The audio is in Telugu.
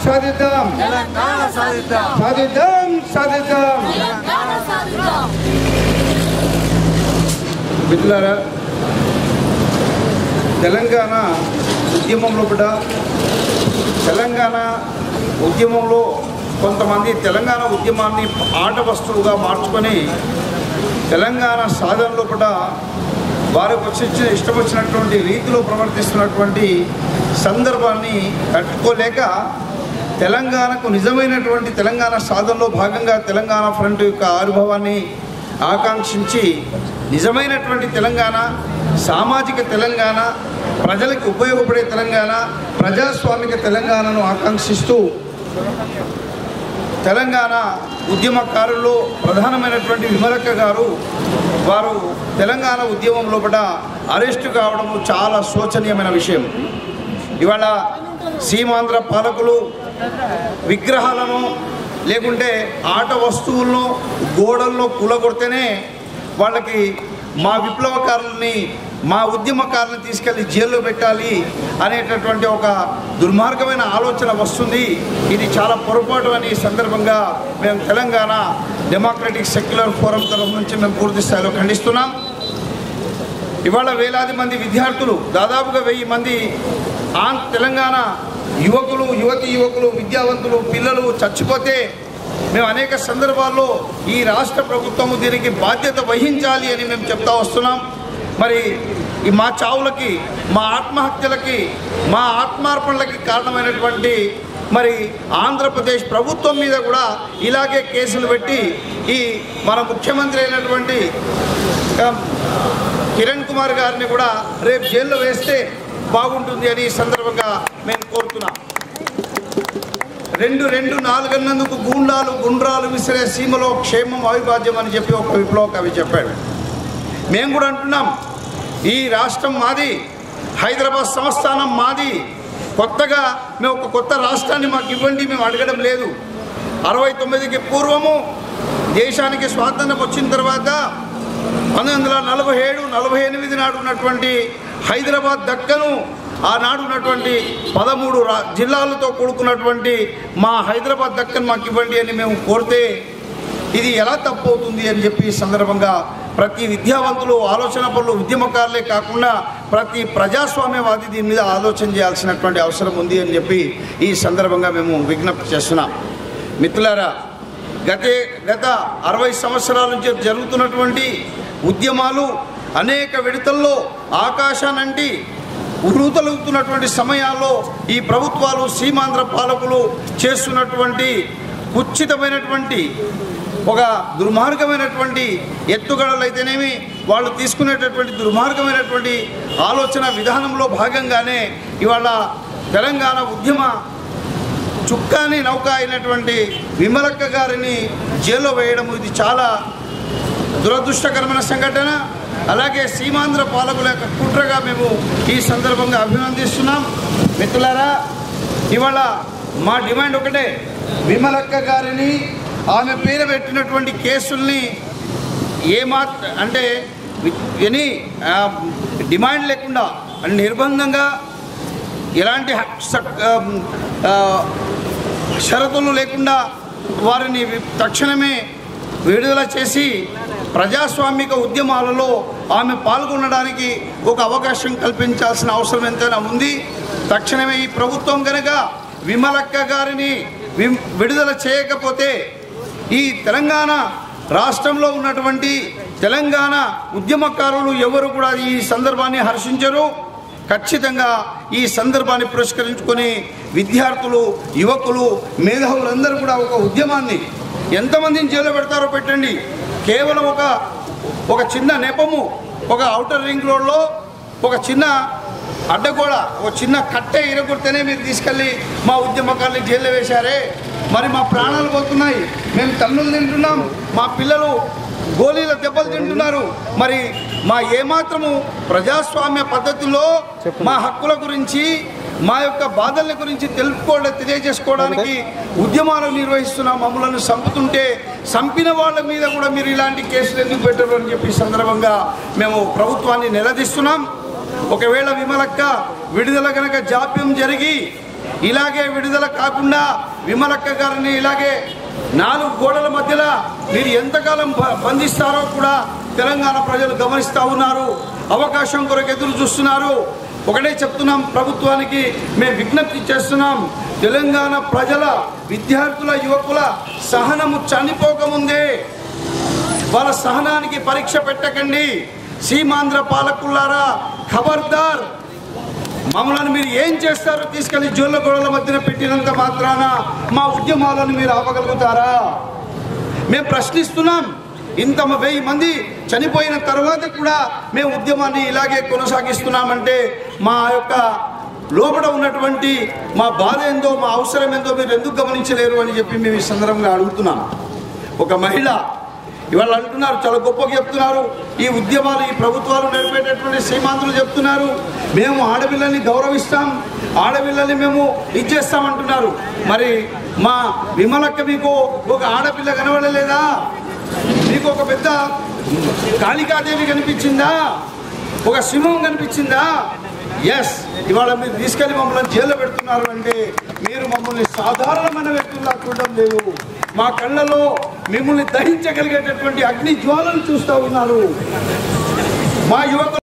సాధిద్దాం సాధిద్దాం సాధిద్దాం. మిత్రులారా, తెలంగాణ ఉద్యమంలో కూడా తెలంగాణ ఉద్యమంలో కొంతమంది తెలంగాణ ఉద్యమాన్ని ఆట వస్తువుగా మార్చుకొని తెలంగాణ సాధనలో కూడా వారికి ఇష్టం వచ్చినటువంటి రీతిలో ప్రవర్తిస్తున్నటువంటి సందర్భాన్ని తట్టుకోలేక తెలంగాణకు నిజమైనటువంటి తెలంగాణ సాధనలో భాగంగా తెలంగాణ ఫ్రంట్ యొక్క ఆవిర్భావాన్ని ఆకాంక్షించి నిజమైనటువంటి తెలంగాణ, సామాజిక తెలంగాణ, ప్రజలకు ఉపయోగపడే తెలంగాణ, ప్రజాస్వామిక తెలంగాణను ఆకాంక్షిస్తూ తెలంగాణ ఉద్యమకారుల్లో ప్రధానమైనటువంటి విమలక్క గారు వారు తెలంగాణ ఉద్యమం లోపల అరెస్టు కావడము చాలా శోచనీయమైన విషయం. ఇవాళ సీమాంధ్ర పాలకులు విగ్రహాలను లేకుంటే ఆట వస్తువులను గోడల్లో కూలగొడితేనే వాళ్ళకి మా విప్లవకారులని, మా ఉద్యమకారులను తీసుకెళ్లి జైల్లో పెట్టాలి అనేటటువంటి ఒక దుర్మార్గమైన ఆలోచన వస్తుంది. ఇది చాలా పొరపాటు అని సందర్భంగా మేము తెలంగాణ డెమోక్రటిక్ సెక్యులర్ ఫోరం తరఫు నుంచి మేము పూర్తి స్థాయిలో ఖండిస్తున్నాం. ఇవాళ వేలాది మంది విద్యార్థులు, దాదాపుగా 1000 మంది తెలంగాణ యువకులు, విద్యావంతులు, పిల్లలు చచ్చిపోతే మేము అనేక సందర్భాల్లో ఈ రాష్ట్ర ప్రభుత్వము దీనికి బాధ్యత వహించాలి అని మేము చెప్తా వస్తున్నాం. మరి ఈ మా చావులకి, మా ఆత్మహత్యలకి, మా ఆత్మార్పణలకి కారణమైనటువంటి మరి ఆంధ్రప్రదేశ్ ప్రభుత్వం మీద కూడా ఇలాగే కేసులు పెట్టి ఈ మన ముఖ్యమంత్రి అయినటువంటి కిరణ్ కుమార్ గారిని కూడా రేపు జైల్లో వేస్తే బాగుంటుంది అని ఈ సందర్భంగా మేము కోరుతున్నాం. 2-4 అన్నందుకు గుండ్రాలు విసిరే సీమలో క్షేమం అవిభాజ్యం అని చెప్పి ఒక విప్లవ కవి చెప్పాడు. మేము కూడా అంటున్నాం, ఈ రాష్ట్రం మాది, హైదరాబాద్ సంస్థానం మాది. కొత్తగా మేము ఒక కొత్త రాష్ట్రాన్ని మాకు ఇవ్వండి మేము అడగడం లేదు. 69కి పూర్వము దేశానికి స్వాతంత్రం వచ్చిన తర్వాత 1947-48 నాడు ఉన్నటువంటి హైదరాబాద్ దక్కను, ఆనాడు ఉన్నటువంటి 13 జిల్లాలతో కూడుకున్నటువంటి మా హైదరాబాద్ దక్కన్ మాకు ఇవ్వండి అని మేము కోరితే ఇది ఎలా తప్పు అవుతుంది అని చెప్పి ఈ సందర్భంగా ప్రతి విద్యావంతులు, ఆలోచన పనులు, ఉద్యమకారులే కాకుండా ప్రతి ప్రజాస్వామ్యవాది దీని మీద ఆలోచన చేయాల్సినటువంటి అవసరం ఉంది అని చెప్పి ఈ సందర్భంగా మేము విజ్ఞప్తి చేస్తున్నాం. మిత్రులారా, గత 60 సంవత్సరాల నుంచి జరుగుతున్నటువంటి ఉద్యమాలు అనేక విడతల్లో ఆకాశానంటి ఉరుతలుగుతున్నటువంటి సమయాల్లో ఈ ప్రభుత్వాలు, సీమాంధ్ర పాలకులు చేస్తున్నటువంటి కుచ్చితమైనటువంటి ఒక దుర్మార్గమైనటువంటి ఎత్తుగడలు అయితేనేమి, వాళ్ళు తీసుకునేటటువంటి దుర్మార్గమైనటువంటి ఆలోచన విధానంలో భాగంగానే ఇవాళ తెలంగాణ ఉద్యమ చుక్కాని నౌక అయినటువంటి విమలక్క గారిని జైల్లో వేయడం ఇది చాలా దురదృష్టకరమైన సంఘటన. అలాగే సీమాంధ్ర పాలకుల యొక్క కుట్రగా మేము ఈ సందర్భంగా అభినందిస్తున్నాం. మిత్రులారా, ఇవాళ మా డిమాండ్ ఒకటే, విమలక్క గారిని, ఆమె పేరు పెట్టినటువంటి కేసుల్ని అంటే ఎనీ డిమాండ్ లేకుండా నిర్బంధంగా ఎలాంటి షరతులు లేకుండా వారిని తక్షణమే విడుదల చేసి ప్రజాస్వామిక ఉద్యమాలలో ఆమె పాల్గొనడానికి ఒక అవకాశం కల్పించాల్సిన అవసరం ఎంతైనా ఉంది. తక్షణమే ఈ ప్రభుత్వం కనుక విమలక్క గారిని విడుదల చేయకపోతే ఈ తెలంగాణ రాష్ట్రంలో ఉన్నటువంటి తెలంగాణ ఉద్యమకారులు ఎవరు కూడా ఈ సందర్భాన్ని హర్షించరు. ఖచ్చితంగా ఈ సందర్భాన్ని పురస్కరించుకొని విద్యార్థులు, యువకులు, మేధావులందరూ కూడా ఒక ఉద్యమాన్ని ఎంతమందిని జైల్లో పెడతారో పెట్టండి. కేవలం ఒక చిన్న నెపము, ఒక ఔటర్ రింగ్ రోడ్లో ఒక చిన్న అడ్డగోడ, ఒక చిన్న కట్టె ఇరగొడితేనే మీరు తీసుకెళ్ళి మా ఉద్యమకారులు జైల్లో వేశారే, మరి మా ప్రాణాలు పోతున్నాయి, మేము తన్నులు తింటున్నాం, మా పిల్లలు గోళీల దెబ్బలు తింటున్నారు. మరి మా ఏమాత్రము ప్రజాస్వామ్య పద్ధతిలో మా హక్కుల గురించి, మా యొక్క బాధల గురించి తెలియజేసుకోవడానికి ఉద్యమాలు నిర్వహిస్తున్న మమ్మల్ని చంపుతుంటే చంపిన వాళ్ళ మీద కూడా మీరు ఇలాంటి కేసులు ఎందుకు పెట్టరు అని చెప్పి సందర్భంగా మేము ప్రభుత్వాన్ని నిలదీస్తున్నాం. ఒకవేళ విమలక్క విడుదల కనుక జాప్యం జరిగి ఇలాగే విడుదల కాకుండా విమలక్క గారిని ఇలాగే 4 గోడల మధ్యలో మీరు ఎంతకాలం బంధిస్తారో కూడా తెలంగాణ ప్రజలు గమనిస్తూ ఉన్నారు. అవకాశం కొరకు ఎదురు చూస్తున్నారు. ఒకటే చెప్తున్నాం, ప్రభుత్వానికి మేము విజ్ఞప్తి చేస్తున్నాం, తెలంగాణ ప్రజల విద్యార్థుల యువకుల సహనము చనిపోకముందే వాళ్ళ సహనానికి పరీక్ష పెట్టకండి. సీమాంధ్ర పాలకులారా, ఖబర్దార్, మమ్మల్ని మీరు ఏం చేస్తారో తీసుకెళ్లి జోళ్ళ గోడల మధ్యన పెట్టినంత మాత్రాన మా ఉద్యమాలను మీరు ఆపగలుగుతారా? మేము ప్రశ్నిస్తున్నాం. ఇంత 1000 మంది చనిపోయిన తర్వాత కూడా మేము ఉద్యమాన్ని ఇలాగే కొనసాగిస్తున్నామంటే మా యొక్క లోపల ఉన్నటువంటి మా బాధ ఏందో, మా అవసరం ఏందో మీరు ఎందుకు గమనించలేరు అని చెప్పి మేము ఈ సందర్భంగా అడుగుతున్నాం. ఒక మహిళ ఇవాళ అంటున్నారు, చాలా గొప్పగా చెప్తున్నారు, ఈ ఉద్యమాలు ఈ ప్రభుత్వాలు నడిపేటటువంటి సీమాంధ్రులు చెప్తున్నారు, మేము ఆడపిల్లల్ని గౌరవిస్తాం, ఆడపిల్లల్ని మేము ఇచ్చేస్తామంటున్నారు. మరి మా విమలక్క మీకు ఒక ఆడపిల్ల కనబడలేదా? మీకు ఒక పెద్ద కాళికాదేవి కనిపించిందా? ఒక సింహం కనిపించిందా? ఎస్, ఇవాళ మీరు తీసుకెళ్ళి మమ్మల్ని జైల్లో పెడుతున్నారు అంటే మీరు మమ్మల్ని సాధారణమైన వ్యక్తుల్లా చూడడం లేదు. మా కళ్ళలో మిమ్మల్ని దహించగలిగేటటువంటి అగ్ని జ్వాలను చూస్తూ ఉన్నారు. మా యువకులు